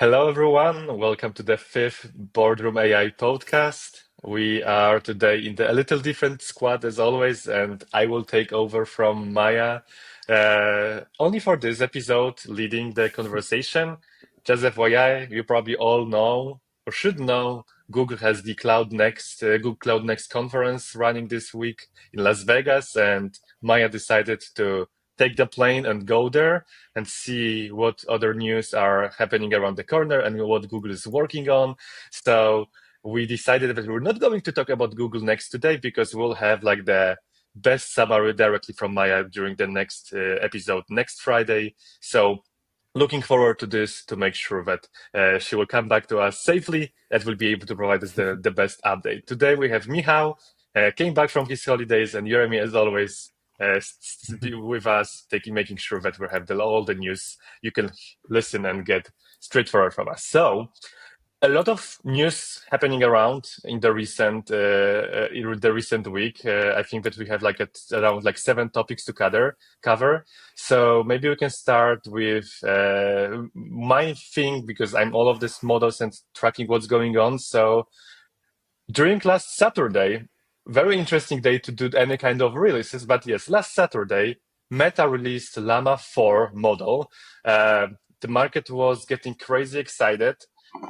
Hello, everyone. Welcome to the fifth Boardroom AI podcast. We are today in a little different squad as always, and I will take over from Maya only for this episode, leading the conversation. Just FYI, you probably all know or should know Google has the Google Cloud Next conference running this week in Las Vegas, and Maya decided to take the plane and go there and see what other news are happening around the corner and what Google is working on. So we decided that we're not going to talk about Google Next today because we'll have like the best summary directly from Maya during the next episode next Friday. So looking forward to this to make sure that she will come back to us safely and will be able to provide us the best update. Today we have Michał, came back from his holidays, and Jeremy, as always, be with us, making sure that we have all the news you can listen and get straightforward from us. So, a lot of news happening around in the recent week. I think that we have around like seven topics to cover. So maybe we can start with my thing because I'm all of these models and tracking what's going on. So during last Saturday, very interesting day to do any kind of releases. But yes, last Saturday, Meta released Llama 4 model. The market was getting crazy excited.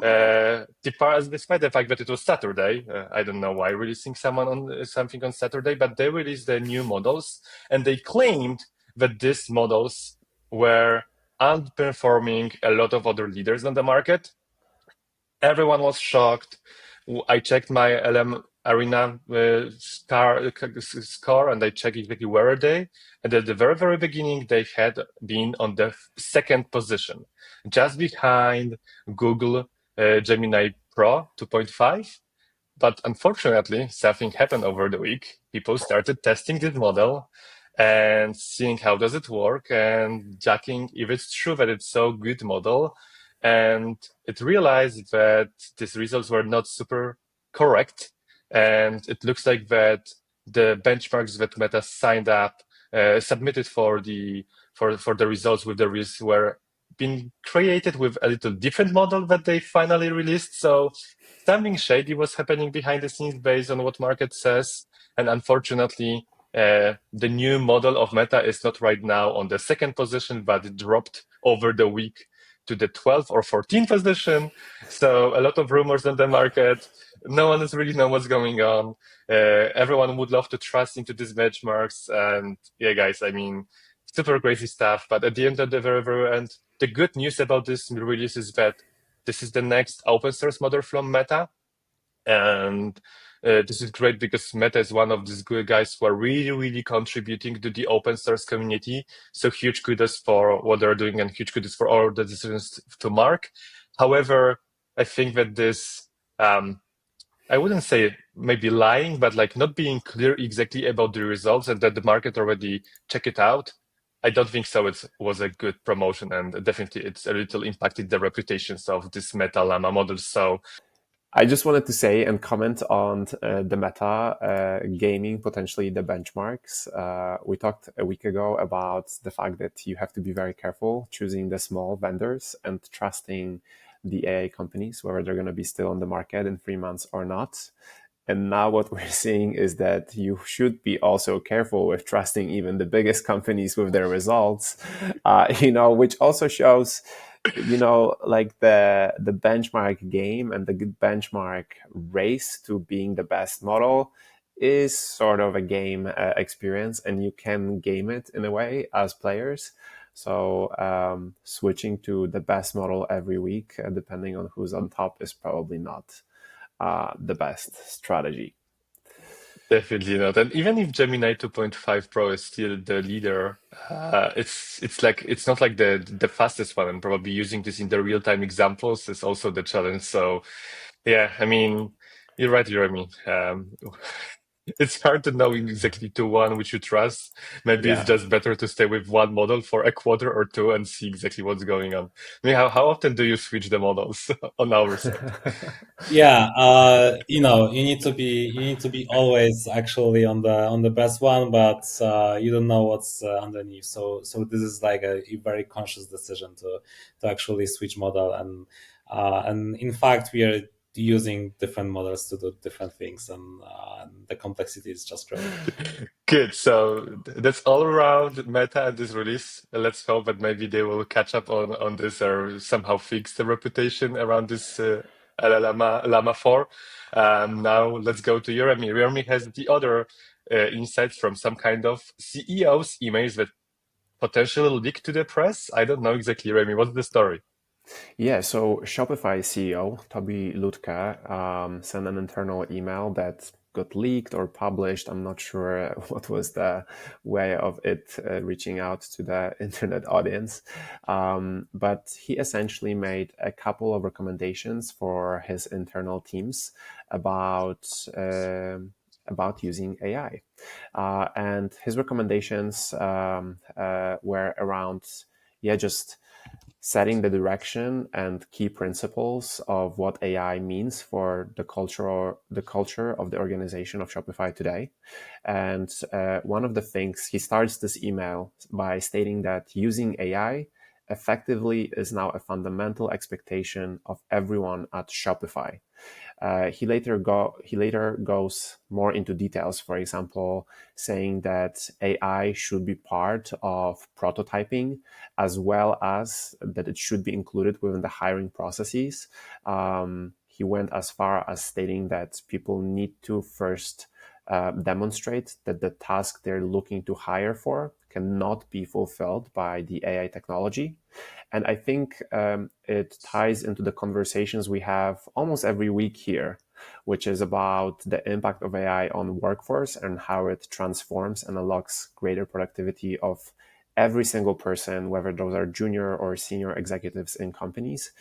Despite the fact that it was Saturday, I don't know why releasing something on Saturday, but they released the new models and they claimed that these models were outperforming a lot of other leaders on the market. Everyone was shocked. I checked my LM Arena score and I checked exactly where are they. And at the very, very beginning, they had been on the second position, just behind Google Gemini Pro 2.5. But unfortunately, something happened over the week. People started testing this model and seeing how does it work and checking if it's true that it's so good model. And it realized that these results were not super correct. And it looks like that the benchmarks that Meta submitted for the results with the risks were being created with a little different model that they finally released. So something shady was happening behind the scenes based on what market says. And unfortunately, the new model of Meta is not right now on the second position, but it dropped over the week to the 12th or 14th position. So a lot of rumors on the market. No one is really know what's going on. Everyone would love to trust into these benchmarks. And yeah, guys, I mean, super crazy stuff. But at the end of the very, very end, the good news about this release is that this is the next open source model from Meta. And this is great because Meta is one of these good guys who are really, really contributing to the open source community. So huge kudos for what they're doing and huge kudos for all the decisions to mark. However, I think that this, I wouldn't say maybe lying, but like not being clear exactly about the results and that the market already check it out. I don't think so. It was a good promotion, and definitely it's a little impacted the reputations of this Meta Llama models. So I just wanted to say and comment on the Meta gaining potentially the benchmarks. We talked a week ago about the fact that you have to be very careful choosing the small vendors and trusting the AI companies, whether they're going to be still on the market in 3 months or not. And now what we're seeing is that you should be also careful with trusting even the biggest companies with their results, which also shows like the benchmark game and the benchmark race to being the best model is sort of a game experience, and you can game it in a way as players. So switching to the best model every week, depending on who's on top, is probably not the best strategy. definitely not. And even if Gemini 2.5 Pro is still the leader, it's like it's not like the fastest one, and probably using this in the real time examples is also the challenge. So yeah, I mean, you're right, Jeremy. It's hard to know exactly to one which you trust. Maybe it's Yeah. just better to stay with one model for a quarter or two and see exactly what's going on. I mean, how often do you switch the models on our side? Yeah, you need to be always actually on the best one, but you don't know what's underneath. So this is like a very conscious decision to actually switch model, and in fact we are using different models to do different things, and the complexity is just growing. Good. So that's all around Meta and this release. Let's hope that maybe they will catch up on this or somehow fix the reputation around this Llama 4. Now let's go to Jeremy. Jeremy has the other insights from some kind of CEO's emails that potentially leaked to the press. I don't know exactly, Jeremy. What's the story? Yeah, so Shopify CEO Tobi Lütke sent an internal email that got leaked or published. I'm not sure what was the way of it reaching out to the internet audience. But he essentially made a couple of recommendations for his internal teams about about using AI. And his recommendations were around, yeah, just setting the direction and key principles of what AI means for the culture of the organization of Shopify today. And one of the things, he starts this email by stating that using AI effectively is now a fundamental expectation of everyone at Shopify. He later goes more into details. For example, saying that AI should be part of prototyping, as well as that it should be included within the hiring processes. He went as far as stating that people need to first demonstrate that the task they're looking to hire for cannot be fulfilled by the AI technology. And I think it ties into the conversations we have almost every week here, which is about the impact of AI on workforce and how it transforms and unlocks greater productivity of every single person, whether those are junior or senior executives in companies.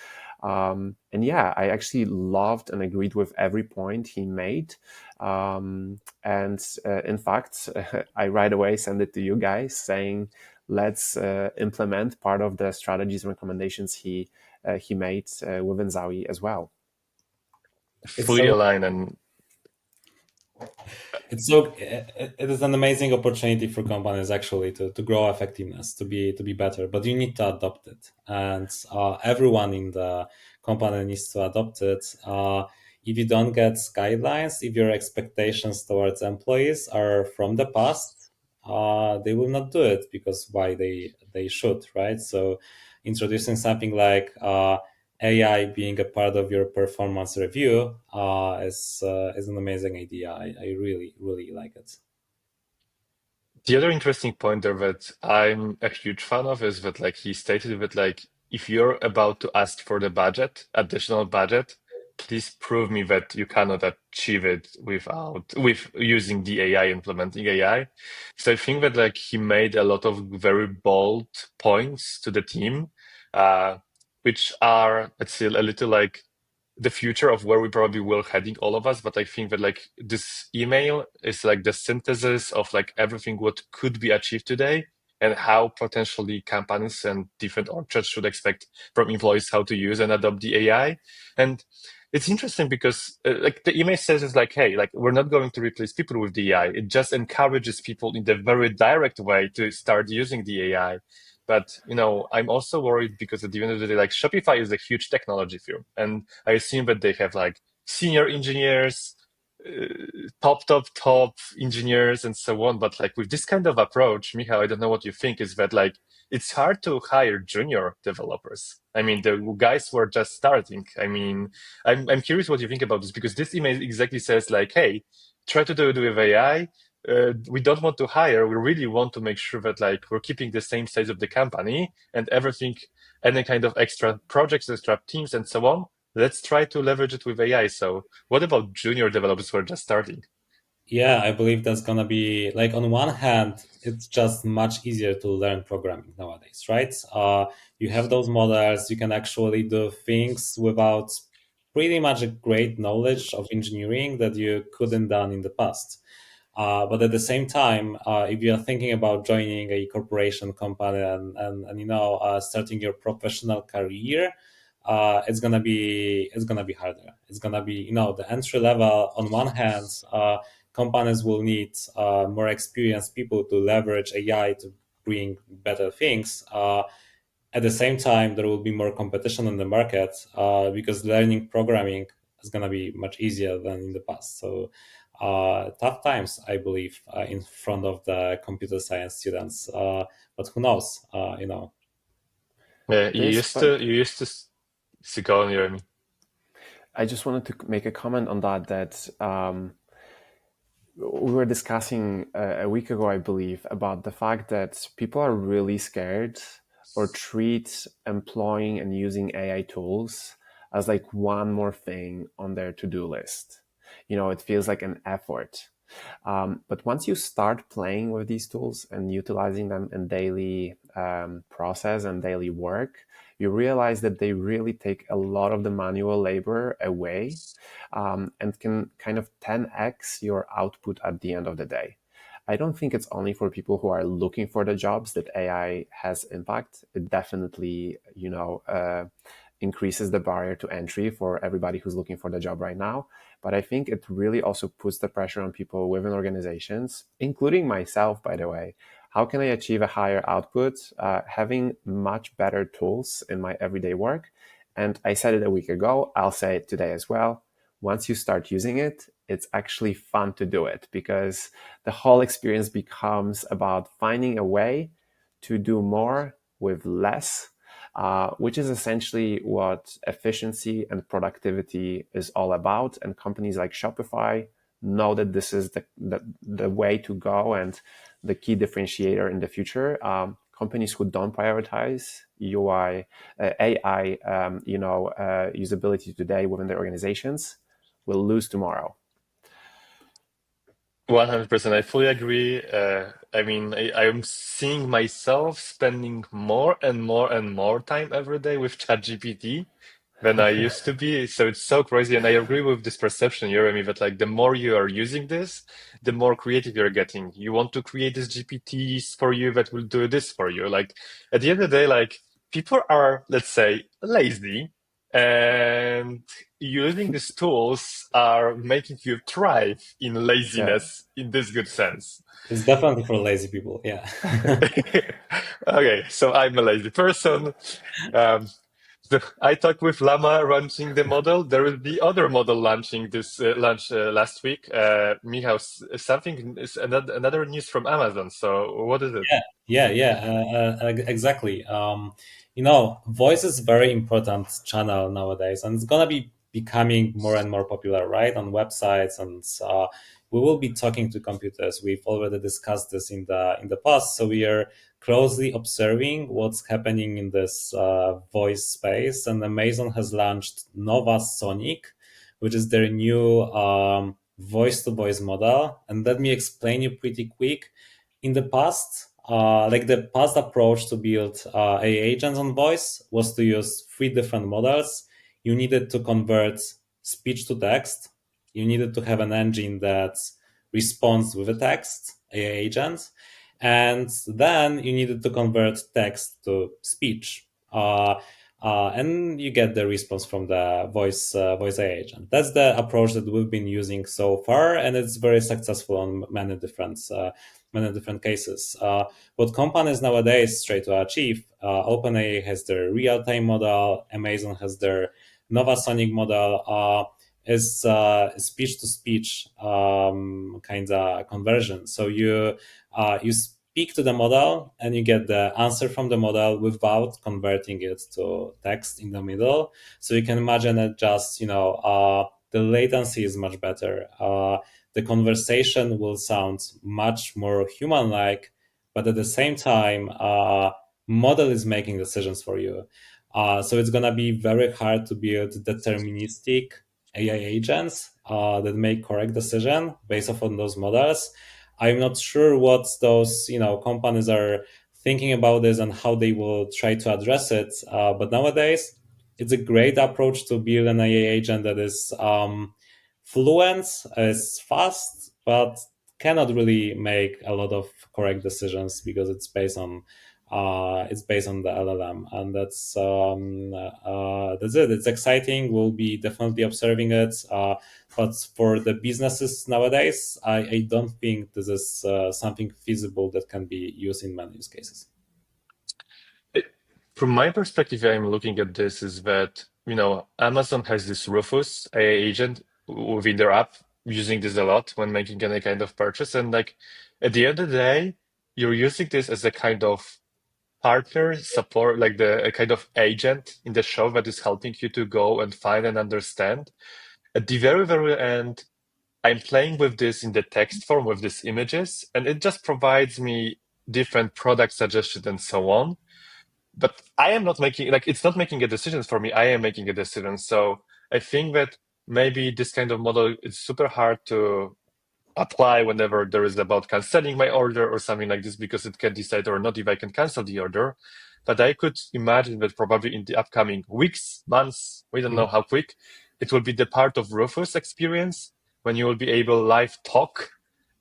And yeah, I actually loved and agreed with every point he made. And in fact, I right away sent it to you guys saying, let's implement part of the strategies and recommendations he made within Zawi as well. It's Fully so aligned and it is an amazing opportunity for companies actually to grow effectiveness, to be better, but you need to adopt it, and everyone in the company needs to adopt it. If you don't get guidelines, if your expectations towards employees are from the past, they will not do it, because why they should, right? So introducing something like AI being a part of your performance review is an amazing idea. I really really like it. the other interesting point there that I'm a huge fan of is that like he stated that like if you're about to ask for the budget, additional budget, please prove me that you cannot achieve it with using the AI, implementing AI. So I think that like he made a lot of very bold points to the team, uh, which are let's say a little like the future of where we probably will heading all of us. But I think that like this email is like the synthesis of like everything what could be achieved today and how potentially companies and different orgs should expect from employees how to use and adopt the AI. And it's interesting because like the email says is like, hey, like we're not going to replace people with the AI. It just encourages people in the very direct way to start using the AI. But I'm also worried because at the end of the day, like Shopify is a huge technology firm, and I assume that they have like senior engineers, top engineers, and so on. But like with this kind of approach, Michał, I don't know what you think, is that like it's hard to hire junior developers. I mean, the guys who are just starting. I mean, I'm curious what you think about this because this email exactly says like, hey, try to do it with AI. We don't want to hire. We really want to make sure that like we're keeping the same size of the company and everything, any kind of extra projects, extra teams, and so on. Let's try to leverage it with AI. So, what about junior developers who are just starting? Yeah, I believe that's gonna be like, on one hand, it's just much easier to learn programming nowadays, right? You have those models, you can actually do things without pretty much a great knowledge of engineering that you couldn't done in the past. But at the same time, if you are thinking about joining a corporation company and starting your professional career, it's gonna be harder. It's gonna be the entry level. On one hand, companies will need more experienced people to leverage AI to bring better things. At the same time, there will be more competition on the market because learning programming is going to be much easier than in the past. So tough times, I believe, in front of the computer science students. But who knows? Yeah, This, but you used to go on, Jeremy. I just wanted to make a comment on that we were discussing a week ago, I believe, about the fact that people are really scared or treat employing and using AI tools as like one more thing on their to-do list. It feels like an effort. But once you start playing with these tools and utilizing them in daily process and daily work, you realize that they really take a lot of the manual labor away and can kind of 10x your output at the end of the day. I don't think it's only for people who are looking for the jobs that AI has impact. It definitely, increases the barrier to entry for everybody who's looking for the job right now. But I think it really also puts the pressure on people within organizations, including myself, by the way. How can I achieve a higher output? Having much better tools in my everyday work. And I said it a week ago, I'll say it today as well. Once you start using it, it's actually fun to do it because the whole experience becomes about finding a way to do more with less, which is essentially what efficiency and productivity is all about. And companies like Shopify know that this is the way to go and the key differentiator in the future. Companies who don't prioritize UI, AI, usability today within their organizations will lose tomorrow. 100%. I fully agree. I mean, I'm seeing myself spending more and more and more time every day with ChatGPT than I used to be. So it's so crazy. And I agree with this perception, Jeremy, that like the more you are using this, the more creative you're getting. You want to create these GPTs for you that will do this for you. Like at the end of the day, like people are, let's say, lazy. And using these tools are making you thrive in Yeah. laziness in this good sense. It's definitely for lazy people. Yeah. Okay, so I'm a lazy person. Um, I talked with Llama launching the model. There will be other model launching this launch last week. Michał, something is another news from Amazon. So what is it? Exactly. Voice is very important channel nowadays, and it's gonna be becoming more and more popular, right, on websites, and we will be talking to computers. We've already discussed this in the past, so we are closely observing what's happening in this voice space. And Amazon has launched Nova Sonic, which is their new voice-to-voice model. And let me explain you pretty quick. In the past, like the past approach to build AI agents on voice was to use three different models. You needed to convert speech to text. You needed to have an engine that responds with a text, AI agent. And then you needed to convert text to speech. And you get the response from the voice AI agent. That's the approach that we've been using so far, and it's very successful on many different cases. What companies nowadays try to achieve, OpenAI has their real-time model, Amazon has their Novasonic model, is speech-to-speech kind of conversion. So you speak to the model and you get the answer from the model without converting it to text in the middle. So you can imagine that just the latency is much better. The conversation will sound much more human-like, but at the same time, model is making decisions for you. So it's gonna be very hard to build deterministic AI agents that make correct decision based off on those models. I'm not sure what those companies are thinking about this and how they will try to address it. But nowadays, it's a great approach to build an AI agent that is fluent, is fast, but cannot really make a lot of correct decisions because it's based on the LLM, and that's it. It's exciting. We'll be definitely observing it, but for the businesses nowadays, I don't think this is something feasible that can be used in many use cases. From my perspective, I'm looking at this is that, Amazon has this Rufus AI agent within their app, using this a lot when making any kind of purchase. And like at the end of the day, you're using this as a kind of partner support, like a kind of agent in the show that is helping you to go and find and understand. At the very, very end, I'm playing with this in the text form with these images, and it just provides me different product suggestions and so on. But I am not making, like, it's not making a decision for me. I am making a decision. So I think that maybe this kind of model is super hard to apply whenever there is about canceling my order or something like this, because it can decide or not if I can cancel the order. But I could imagine that probably in the upcoming weeks, months, we don't know how quick, it will be the part of Rufus experience when you will be able live talk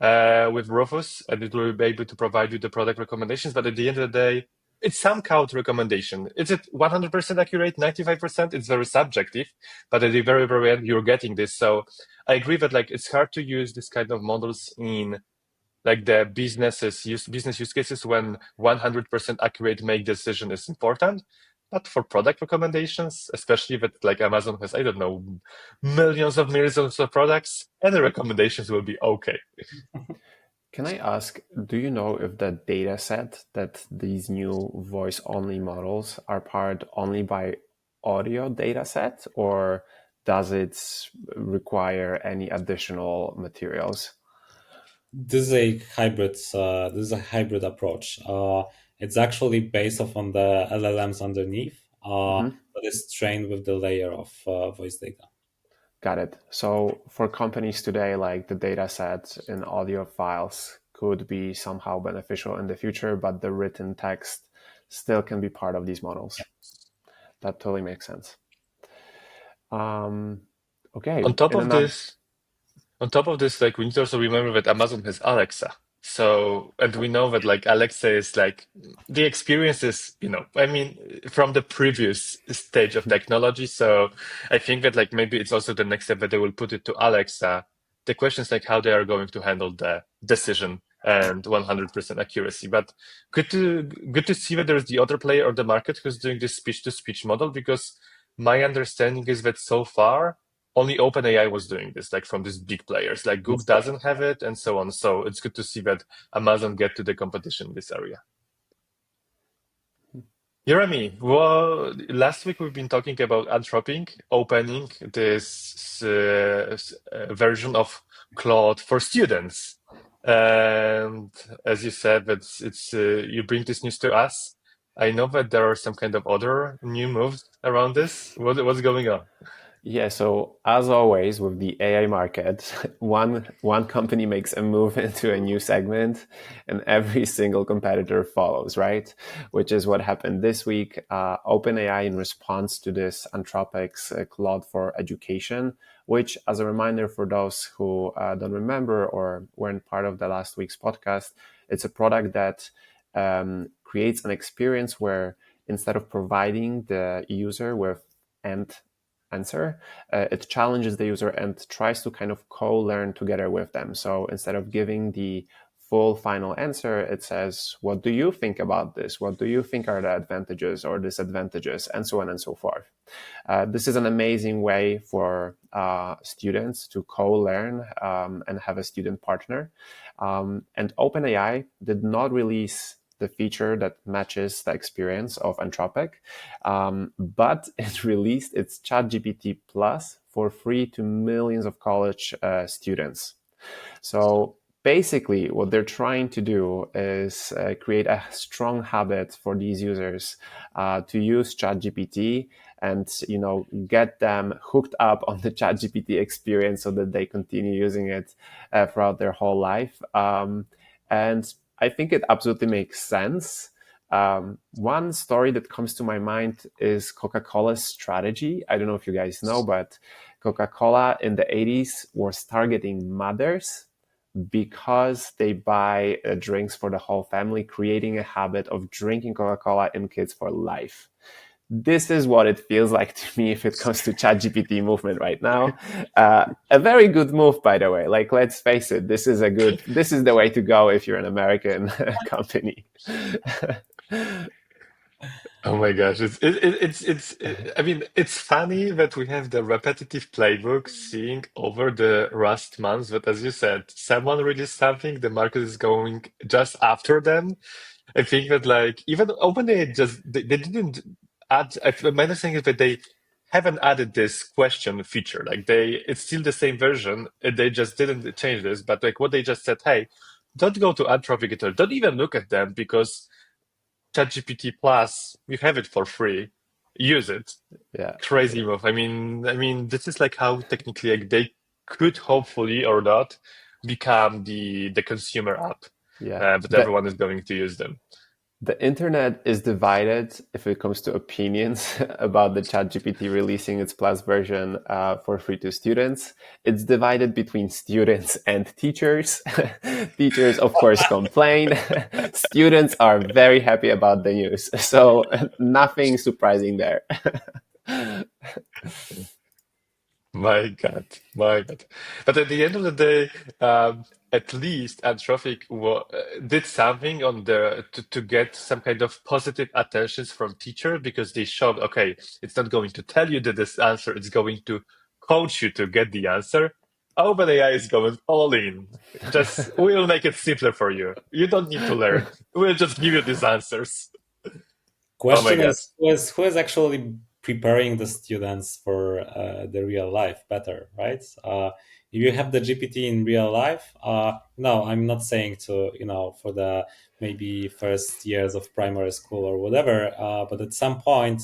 with Rufus, and it will be able to provide you the product recommendations. But at the end of the day, it's some count recommendation. Is it 100% accurate, 95%? It's very subjective, but at the very, very end, you're getting this. So I agree that like it's hard to use this kind of models in like the business use cases when 100% accurate make decision is important. But for product recommendations, especially that like Amazon has, I don't know, millions of products, any recommendations will be okay. Can I ask, do you know if the data set that these new voice-only models are powered only by audio data set, or does it require any additional materials? This is a hybrid. This is a hybrid approach. It's actually based off on the LLMs underneath, but it's trained with the layer of voice data. Got it. So for companies today, like the data sets in audio files could be somehow beneficial in the future, but the written text still can be part of these models. That totally makes sense. Okay. On top of this, like we need to also remember that Amazon has Alexa. So, and we know that like Alexa is like the experience is, I mean, from the previous stage of technology. So I think that like maybe it's also the next step that they will put it to Alexa. The question is like how they are going to handle the decision and 100% accuracy. But good to see that there's the other player on the market who's doing this speech-to-speech model, because my understanding is that so far only OpenAI was doing this, like from these big players. Like Google doesn't have it, and so on. So it's good to see that Amazon get to the competition in this area. Jeremy, well, last week we've been talking about Anthropic opening this version of Claude for students, and as you said, it's you bring this news to us. I know that there are some kind of other new moves around this. What's going on? Yeah, so as always with the AI market, one company makes a move into a new segment and every single competitor follows, right? Which is what happened this week. OpenAI, in response to this Anthropic's Claude for Education, which, as a reminder for those who don't remember or weren't part of the last week's podcast, it's a product that creates an experience where instead of providing the user with answer, it challenges the user and tries to kind of co-learn together with them. So instead of giving the full final answer, it says, what do you think about this? What do you think are the advantages or disadvantages, and so on and so forth. This is an amazing way for students to co-learn and have a student partner. And OpenAI did not release the feature that matches the experience of Anthropic, but it released its ChatGPT Plus for free to millions of college students. So basically, what they're trying to do is create a strong habit for these users to use ChatGPT and get them hooked up on the ChatGPT experience so that they continue using it throughout their whole life. And I think it absolutely makes sense. One story that comes to my mind is Coca-Cola's strategy. I don't know if you guys know, but Coca-Cola in the 80s was targeting mothers because they buy drinks for the whole family, creating a habit of drinking Coca-Cola in kids for life. This is what it feels like to me if it comes to ChatGPT movement right now. A very good move, by the way. Like, let's face it, this is the way to go if you're an American company. Oh my gosh, I mean, it's funny that we have the repetitive playbook seeing over the last months, but as you said, someone released something, the market is going just after them. I think that like even OpenAI just they didn't add. My understanding is that they haven't added this question feature. Like it's still the same version. They just didn't change this. But like what they just said, hey, don't go to Anthropic at all. Don't even look at them because ChatGPT Plus, you have it for free. Use it. Yeah, Crazy move. I mean, this is like how technically like, they could hopefully or not become the consumer app, yeah. but everyone is going to use them. The internet is divided if it comes to opinions about the ChatGPT releasing its Plus version for free to students. It's divided between students and teachers. Teachers, of course, complain. Students are very happy about the news. So nothing surprising there. My God, my God. But at the end of the day, at least Anthropic did something on to get some kind of positive attentions from teachers because they showed, okay, it's not going to tell you that this answer, it's going to coach you to get the answer. OpenAI is going all in. Just we'll make it simpler for you. You don't need to learn. We'll just give you these answers. Oh my Question God. is who is actually preparing the students for the real life better, right? If you have the GPT in real life, no, I'm not saying to, for the maybe first years of primary school or whatever, but at some point,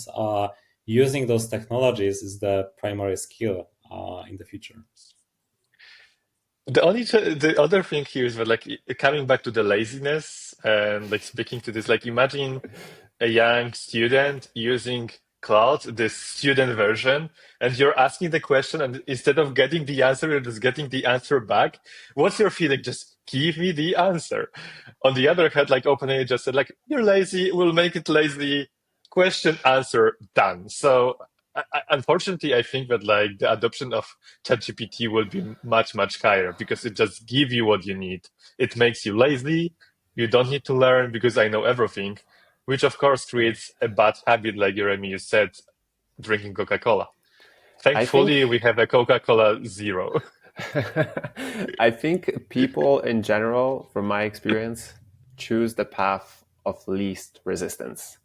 using those technologies is the primary skill in the future. The other thing here is that like coming back to the laziness and like speaking to this, like imagine a young student using Cloud, the student version, and you're asking the question, and instead of getting the answer, you're just getting the answer back. What's your feeling? Just give me the answer. On the other hand, like OpenAI just said, like you're lazy, we'll make it lazy. Question, answer, done. So unfortunately, I think that like the adoption of ChatGPT will be much, much higher because it just gives you what you need. It makes you lazy. You don't need to learn because I know everything, which of course creates a bad habit, like Jeremy, you said, drinking Coca-Cola. I think Thankfully, we have a Coca-Cola Zero. I think people in general, from my experience, choose the path of least resistance.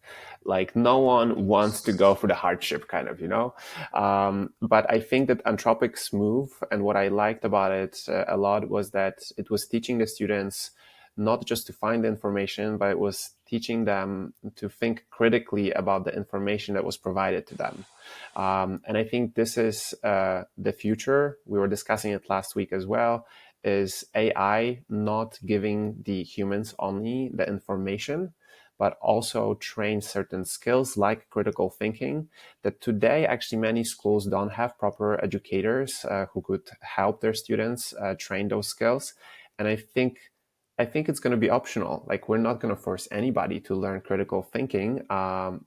Like no one wants to go for the hardship, kind of, you know. But I think that Anthropic's move and what I liked about it a lot was that it was teaching the students not just to find the information, but it was teaching them to think critically about the information that was provided to them. And I think this is the future. We were discussing it last week as well. Is AI not giving the humans only the information, but also train certain skills like critical thinking that today actually many schools don't have proper educators who could help their students train those skills. And I think it's going to be optional. Like we're not going to force anybody to learn critical thinking.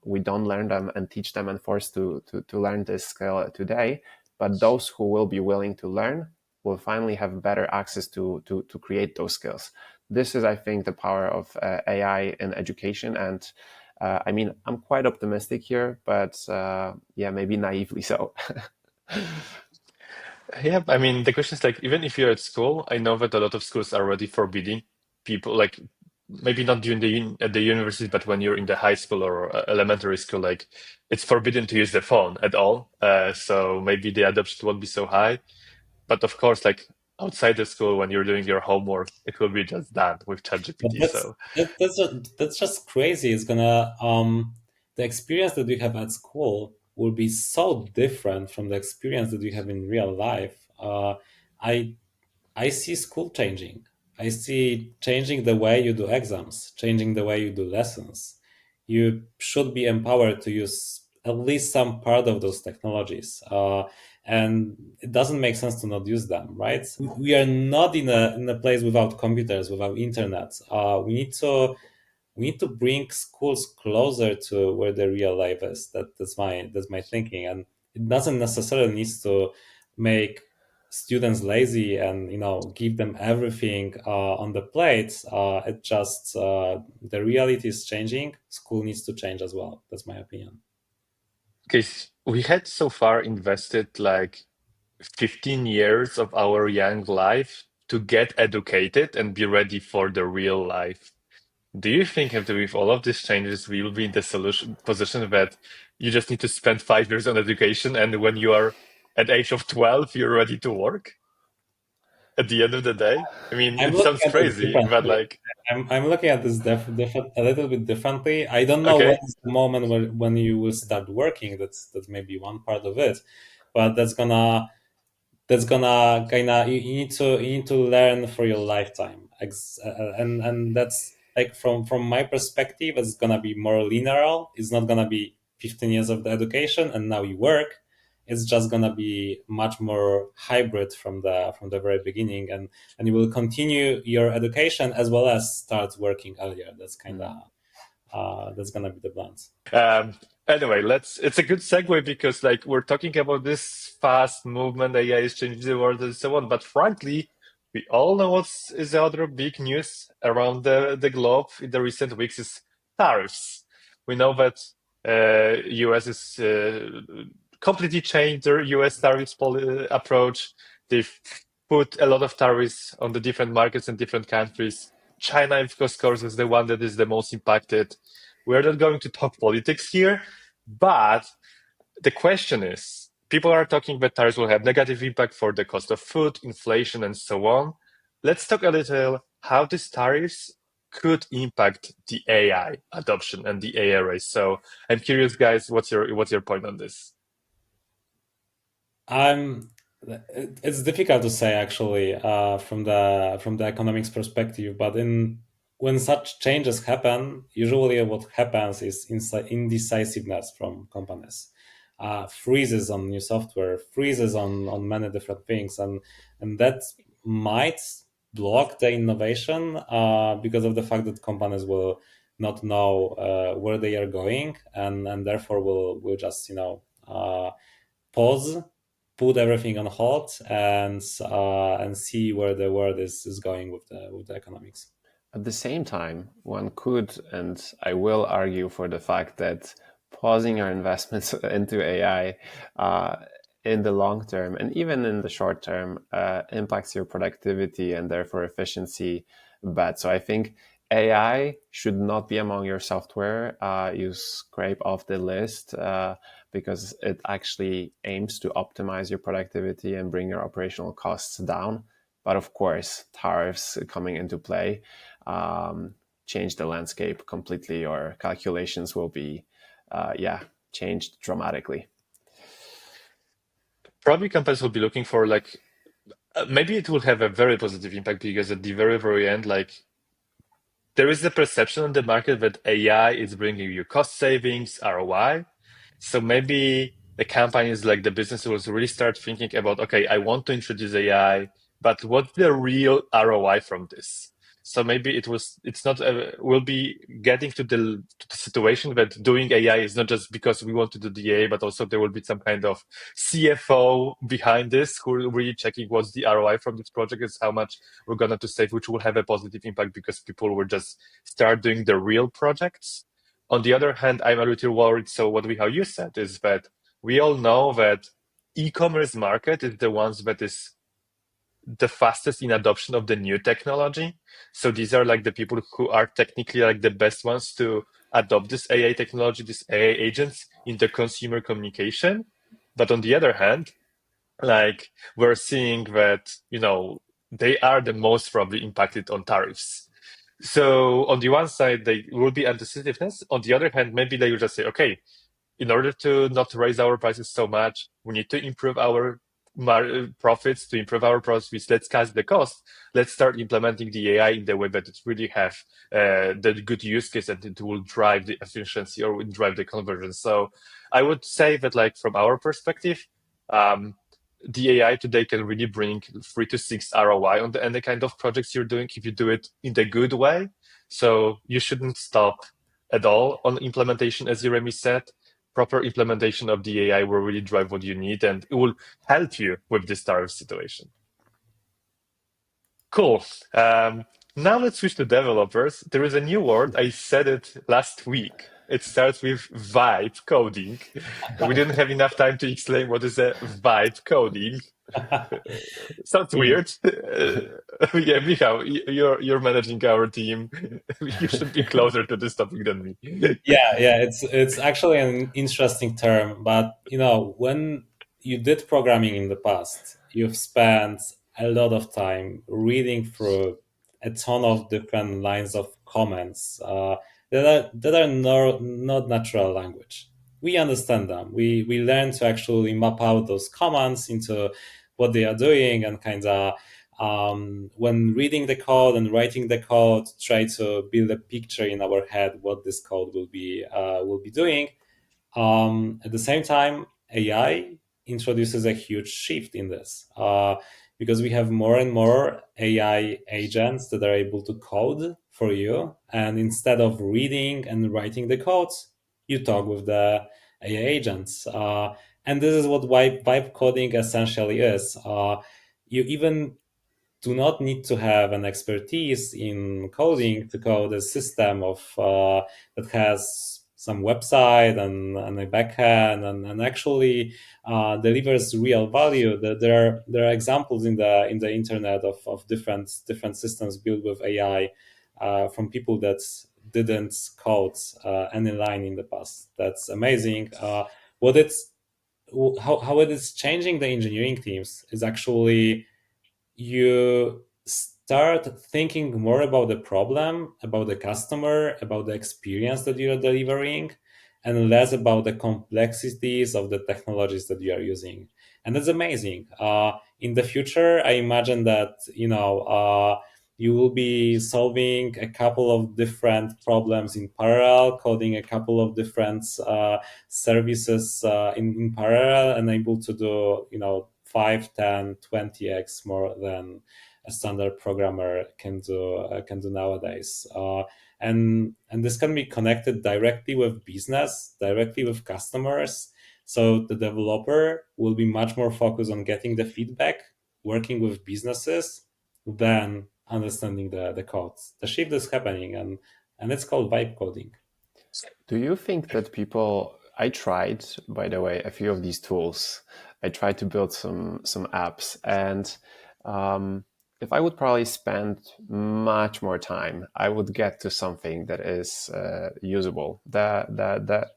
We don't learn them and teach them and force to learn this skill today. But those who will be willing to learn will finally have better access to create those skills. This is, I think, the power of AI in education. And I mean, I'm quite optimistic here, but yeah, maybe naively so. Yeah, I mean, the question is like, even if you're at school, I know that a lot of schools are already forbidding people, like maybe not during at the university, but when you're in the high school or elementary school, like it's forbidden to use the phone at all. So maybe the adoption won't be so high. But of course, like outside the school, when you're doing your homework, it will be just done with But ChatGPT. that's So that's just crazy. It's gonna the experience that you have at school will be so different from the experience that you have in real life. I I see school changing. I see changing the way you do exams, changing the way you do lessons. You should be empowered to use at least some part of those technologies. And it doesn't make sense to not use them, right? We are not in a place without computers, without internet. We need to bring schools closer to where the real life is. That's my thinking, and it doesn't necessarily need to make students lazy and give them everything on the plate. It just the reality is changing. School needs to change as well. That's my opinion. Okay, we had so far invested like 15 years of our young life to get educated and be ready for the real life. Do you think after with all of these changes, we will be in the solution position that you just need to spend 5 years on education, and when you are at the age of 12, you're ready to work at the end of the day? I mean, I'm it looking sounds at this crazy, but differently. like, I'm looking at this a little bit differently. I don't know when okay, is the moment when you will start working. That's maybe one part of it, but that's gonna kind of you need to learn for your lifetime. And that's like from my perspective, it's gonna be more linear. It's not gonna be 15 years of the education and now you work. It's just gonna be much more hybrid from the very beginning, and you will continue your education as well as start working earlier. That's kind of that's gonna be the plans. Um, anyway, it's a good segue because like we're talking about this fast movement, AI is changing the world and so on. But frankly, we all know what's is the other big news around the globe in the recent weeks is tariffs. We know that US is completely changed their US tariffs approach. They've put a lot of tariffs on the different markets in different countries. China, of course, is the one that is the most impacted. We're not going to talk politics here, but the question is, people are talking that tariffs will have negative impact for the cost of food, inflation, and so on. Let's talk a little how these tariffs could impact the AI adoption and the AI race. So I'm curious, guys, what's your point on this? I'm. It's difficult to say actually from the economics perspective, but when such changes happen, usually what happens is indecisiveness from companies, freezes on new software, freezes on many different things, and that might block the innovation because of the fact that companies will not know where they are going, and therefore will just pause, put everything on hold, and see where the world is going with the economics. At the same time, one could, and I will argue for the fact that pausing our investments into AI in the long term and even in the short term impacts your productivity and therefore efficiency bad. So I think AI should not be among your software you scrape off the list because it actually aims to optimize your productivity and bring your operational costs down. But of course, tariffs coming into play change the landscape completely, or calculations will be, changed dramatically. Probably companies will be looking for like maybe it will have a very positive impact because at the very, very end, like there is the perception in the market that AI is bringing you cost savings, ROI. So maybe the companies like the business will really start thinking about, okay, I want to introduce AI, but what's the real ROI from this? So maybe it's not, we'll be getting to the situation that doing AI is not just because we want to do the AI, but also there will be some kind of CFO behind this who are really checking what's the ROI from this project is how much we're going to save, which will have a positive impact because people will just start doing the real projects. On the other hand, I'm a little worried. So how you said is that we all know that e-commerce market is the ones that is the fastest in adoption of the new technology. So these are like the people who are technically like the best ones to adopt this AI technology, these AI agents in the consumer communication. But on the other hand, like we're seeing that, they are the most probably impacted on tariffs. So on the one side, they will be anti-competitiveness. On the other hand, maybe they will just say, okay, in order to not raise our prices so much, we need to improve our profits. To improve our profits, let's cut the cost. Let's start implementing the AI in the way that it really have the good use case and it will drive the efficiency or will drive the conversion. So I would say that, like, from our perspective, the AI today can really bring 3 to 6 ROI on any kind of projects you're doing if you do it in the good way. So you shouldn't stop at all on implementation, as Jeremy said. Proper implementation of the AI will really drive what you need, and it will help you with this tariff situation. Cool. Now let's switch to developers. There is a new word. I said it last week. It starts with vibe coding. We didn't have enough time to explain what is a vibe coding. Sounds Yeah. weird. Yeah, Michał, you're managing our team. You should be closer to this topic than me. Yeah, it's actually an interesting term, but when you did programming in the past, you've spent a lot of time reading through a ton of different lines of comments that are not natural language. We understand them. We learn to actually map out those commands into what they are doing, and kind of when reading the code and writing the code, try to build a picture in our head what this code will be doing. At the same time, AI introduces a huge shift in this, because we have more and more AI agents that are able to code for you, and instead of reading and writing the codes, you talk with the AI agents. And this is what vibe coding essentially is. You even do not need to have an expertise in coding to code a system that has some website and a backend, and actually delivers real value. There are examples in the internet of different systems built with AI from people that didn't code any line in the past. That's amazing. What it's how it is changing the engineering teams is actually you start thinking more about the problem, about the customer, about the experience that you are delivering, and less about the complexities of the technologies that you are using. And that's amazing. In the future, I imagine that you will be solving a couple of different problems in parallel, coding a couple of different services in parallel, and able to do 5, 10, 20x more than a standard programmer can do nowadays. And this can be connected directly with business, directly with customers. So the developer will be much more focused on getting the feedback, working with businesses, than understanding the code. The shift is happening, and it's called vibe coding. Do you think that people? I tried, by the way, a few of these tools. I tried to build some apps, and if I would probably spend much more time, I would get to something that is usable. The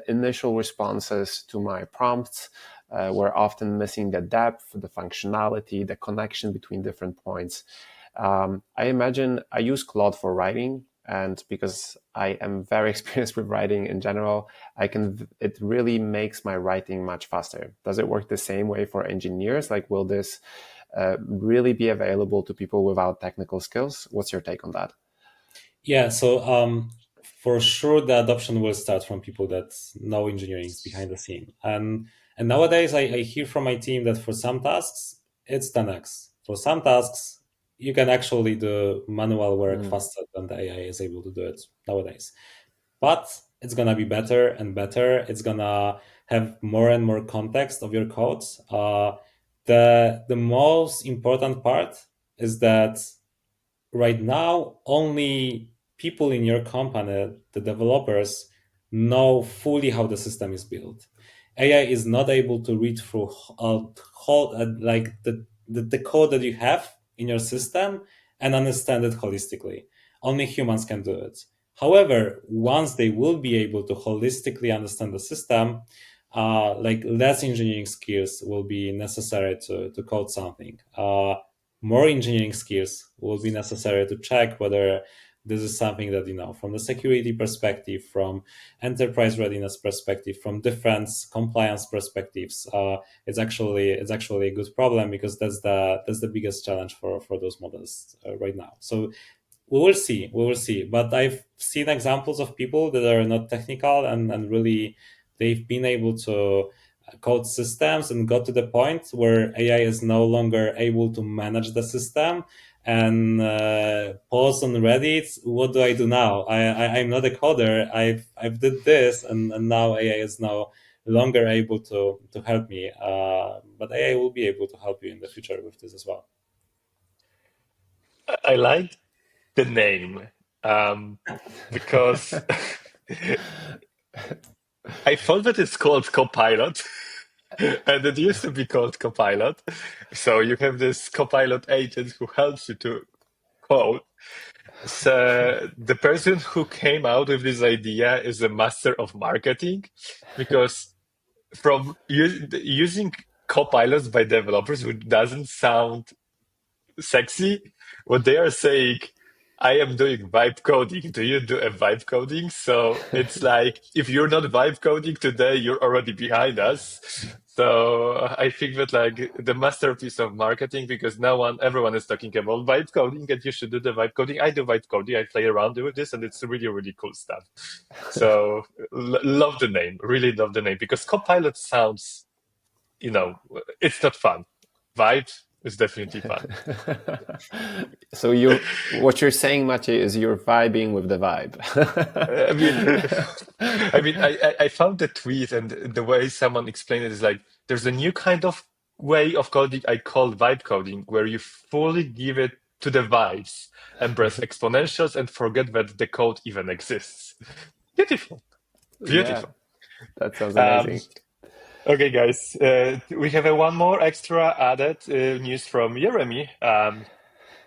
initial responses to my prompts were often missing the depth, the functionality, the connection between different points. I imagine I use Claude for writing, and because I am very experienced with writing in general, it really makes my writing much faster. Does it work the same way for engineers? Like, will this really be available to people without technical skills? What's your take on that? Yeah, so for sure the adoption will start from people that know engineering is behind the scene. And nowadays I hear from my team that for some tasks it's 10x. For some tasks you can actually do manual work faster than the AI is able to do it nowadays. But it's gonna be better and better. It's gonna have more and more context of your code. The most important part is that right now only people in your company, the developers, know fully how the system is built. AI is not able to read through whole like the code that you have in your system and understand it holistically. Only humans can do it. However, once they will be able to holistically understand the system, like less engineering skills will be necessary to code something. More engineering skills will be necessary to check whether this is something that, from the security perspective, from enterprise readiness perspective, from different compliance perspectives, it's actually a good problem, because that's the biggest challenge for those models right now. So we will see. But I've seen examples of people that are not technical and really they've been able to code systems and got to the point where AI is no longer able to manage the system and pause on Reddit. What do I do now? I'm not a coder. I've did this, and now AI is no longer able to help me. But AI will be able to help you in the future with this as well. I like the name because I thought that it's called Copilot, and it used to be called Copilot. So you have this Copilot agent who helps you to code. So the person who came out with this idea is a master of marketing, because from using copilots by developers, which doesn't sound sexy, what they are saying, I am doing vibe coding. Do you do a vibe coding? So it's like, if you're not vibe coding today, you're already behind us. So I think that like the masterpiece of marketing, because now everyone is talking about vibe coding, and you should do the vibe coding. I do vibe coding. I play around with this, and it's really, really cool stuff. So love the name, really love the name, because Copilot sounds, it's not fun. Vibe is definitely fun. So what you're saying, Maciej, is you're vibing with the vibe. I mean, I found the tweet, and the way someone explained it is like, there's a new kind of way of coding I call vibe coding, where you fully give it to the vibes, embrace exponentials, and forget that the code even exists. Beautiful, Yeah, beautiful. that sounds Um, amazing. okay, guys, we have one more extra added news from Jeremy.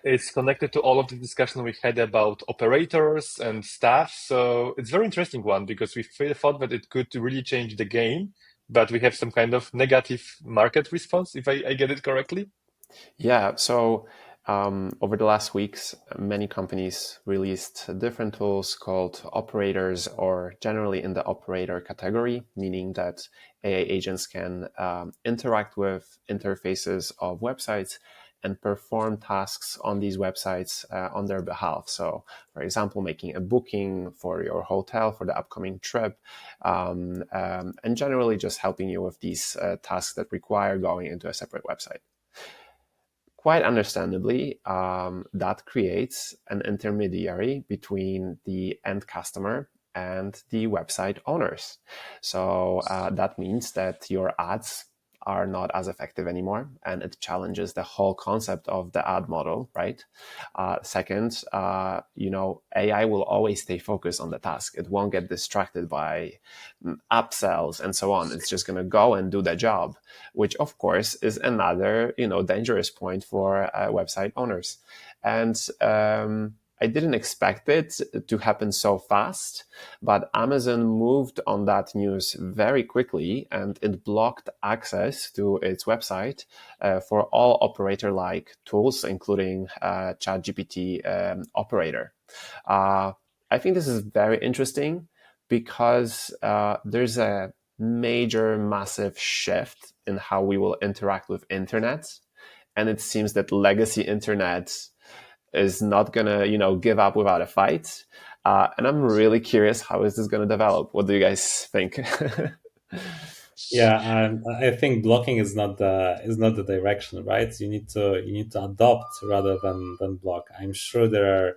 It's connected to all of the discussion we had about operators and stuff. So it's a very interesting one, because we thought that it could really change the game, but we have some kind of negative market response, if I get it correctly. Yeah, so over the last weeks, many companies released different tools called operators, or generally in the operator category, meaning that AI agents can interact with interfaces of websites and perform tasks on these websites on their behalf. So, for example, making a booking for your hotel for the upcoming trip, and generally just helping you with these tasks that require going into a separate website. Quite understandably, that creates an intermediary between the end customer and the website owners. So that means that your ads are not as effective anymore, and it challenges the whole concept of the ad model, right? Second, AI will always stay focused on the task. It won't get distracted by upsells and so on. It's just going to go and do the job, which of course is another, dangerous point for website owners. And I didn't expect it to happen so fast, but Amazon moved on that news very quickly, and it blocked access to its website for all operator-like tools, including ChatGPT operator. I think this is very interesting, because there's a major, massive shift in how we will interact with internet. And it seems that legacy internet is not going to, give up without a fight. And I'm really curious, how is this going to develop? What do you guys think? Yeah, I think blocking is not the direction, right? You need to adopt rather than block. I'm sure there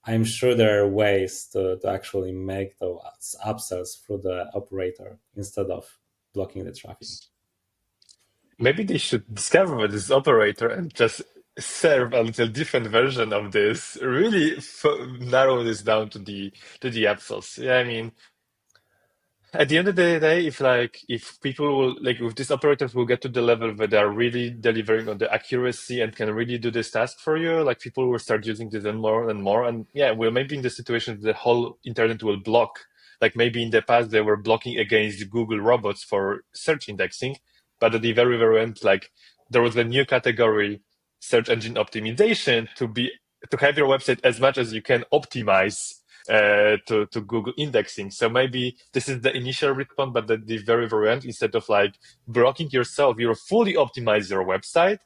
are ways to actually make those upsells through the operator instead of blocking the traffic. Maybe they should discover this operator and just serve a little different version of this. Really narrow this down to the upsells. Yeah, I mean, at the end of the day, if people will, like, if these operators will get to the level where they are really delivering on the accuracy and can really do this task for you, like, people will start using this and more and more. And yeah, we're maybe in the situation that the whole internet will block. Like, maybe in the past they were blocking against Google robots for search indexing, but at the very, very end, like, there was a new category, search engine optimization, to have your website as much as you can optimize to Google indexing. So maybe this is the initial response, but at the very, very end, instead of like blocking yourself, you fully optimize your website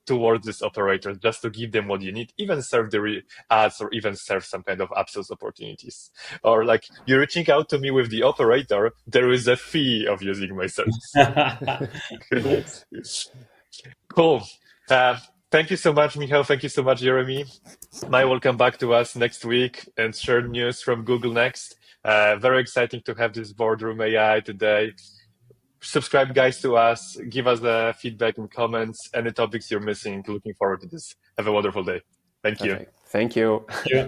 towards these operators just to give them what you need, even serve the ads or even serve some kind of upsells opportunities. Or like you're reaching out to me with the operator, there is a fee of using my service. Cool. Thank you so much, Michał. Thank you so much, Jeremy. Mai will come back to us next week and share news from Google next. Very exciting to have this Boardroom AI today. Subscribe, guys, to us. Give us feedback and comments. Any topics you're missing. Looking forward to this. Have a wonderful day. Thank you. Perfect. Thank you. Yeah.